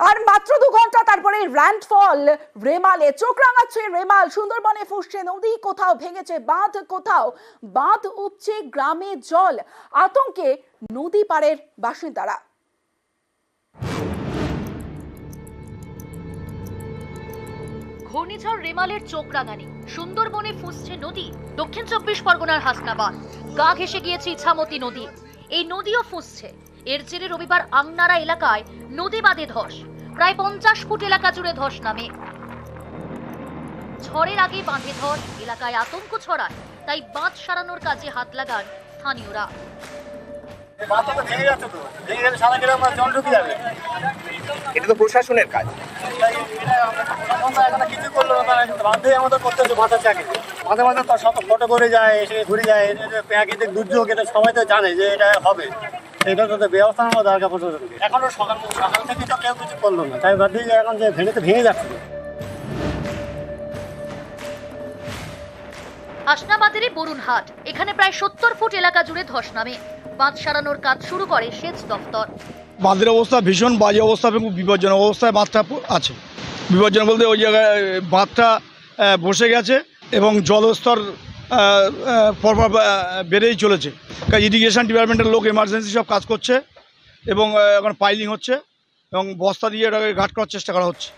আর মাত্র 2 ঘন্টা তারপরে ল্যান্ডফল রেমালে। চোখ রাঙাচ্ছে রেমাল। সুন্দরবনে ফুসছে নদী, কোথাও ভেঙেছে বাঁধ, কোথাও বাঁধ উপচে গ্রামে জল। আতঙ্কে নদী পাড়ের বাসিন্দারা। ঘূর্ণিঝড় রেমালের চোখ রাঙানি। সুন্দরবনে ফুসছে নদী। দক্ষিণ 24 পরগনার হাসনাবাদ গা ঘেঁষে গিয়েছে ইছামতি নদী। এই নদীও ফুসছে। এর জেরে রবিবার আংনারা এলাকায় নদী বাঁধে ধস। প্রায় 50 ফুট এলাকা জুড়ে ধস নামে। ঝড়ের আগে বাঁধে ধস, এলাকায় আতঙ্ক ছড়ায়। তাই বাঁধ সারানোর কাজে হাত লাগান স্থানীয়রা। এটা তো প্রশাসনের কাজ। মাঝে মাঝে তো সব ফটো করে যায়, এসে ঘুরে যায়। প্রাকৃতিক দুর্যোগ, এটা সবাই তো জানে যে এটা হবে। এটা তো ব্যবস্থা নেওয়া দরকার প্রশাসনকে। এখনো সকাল থেকে তো কেউ কিছু করলো না, তাই ভাবছি যে এখন যে ভেঙে যাচ্ছে। হাসনাবাদেরই বরুণহাট, এখানে প্রায় 70 ফুট এলাকা জুড়ে ধস নামে। বাঁধ সারানোর কাজ শুরু করে সেচ দফতর। বাঁধের অবস্থা ভীষণ বাজে অবস্থা এবং বিপজ্জনক অবস্থায় বাঁধটা আছে। বিপজ্জনক বলতে ওই জায়গায় বাঁধটা বসে গেছে এবং জলস্তর পরপর বেড়েই চলেছে। ইরিগেশন ডিপার্টমেন্টের লোক এমার্জেন্সি সব কাজ করছে এবং এখন পাইলিং হচ্ছে এবং বস্তা দিয়ে এটাকে ঘাট করার চেষ্টা করা হচ্ছে।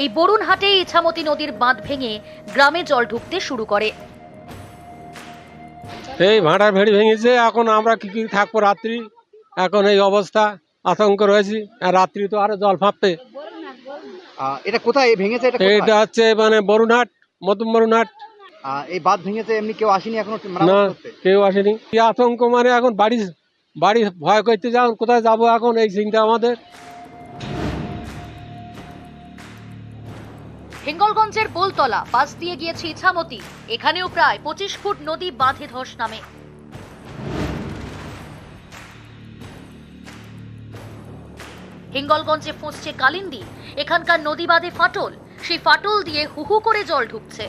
এই বরুণহাটে ইছামতি নদীর বাঁধ ভেঙে গ্রামে জল ঢুকতে শুরু করে। এই ভাঁটার ভেড়ি ভেঙেছে, এখন আমরা কি থাকবো রাত্রি। এখন এই অবস্থা, আতঙ্ক রয়েছি। রাত্রি তো আরো জল ফাঁপবে। এটা কোথায় ভেঙেছে? এটা হচ্ছে মানে বরুণহাট, মধ্যম বরুণহাট। এই বাঁধ ভেঙেছে, এমনি কেউ আসেনি এখনো? না, কেউ আসেনি। কি আতঙ্ক, মানে এখন বাড়ি ভয় করতে যাও, কোথায় যাবো এখন, এই চিন্তা আমাদের। হিঙ্গলগঞ্জের বোলতলা পাশ দিয়ে গিয়েছে ইছামতি। এখানেও প্রায় 25 ফুট নদী বাঁধে ধস নামে। হিঙ্গলগঞ্জে ফুঁসছে কালিন্দী। এখানকার নদী বাঁধে ফাটল, সেই ফাটল দিয়ে হুহু করে জল ঢুকছে।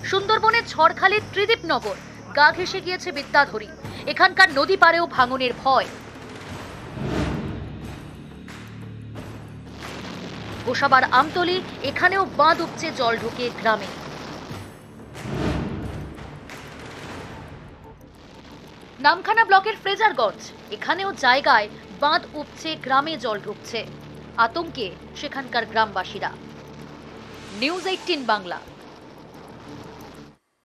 সুন্দরবনের ঝড়খালির ত্রিদীপনগর গা ঘেঁষে গিয়েছে বিদ্যাধরী। এখানকার নদী পাড়েও ভাঙনের ভয়। গোসাবার আমতলী, এখানেও বাঁধ উপচে জল ঢুকে গ্রামে। নামখানা ব্লকের ফ্রেজারগঞ্জ, এখানেও জায়গায় বাঁধ উপচে গ্রামে জল ঢুকছে। আতঙ্কে সেখানকার গ্রামবাসীরা। নিউজ 18 বাংলা।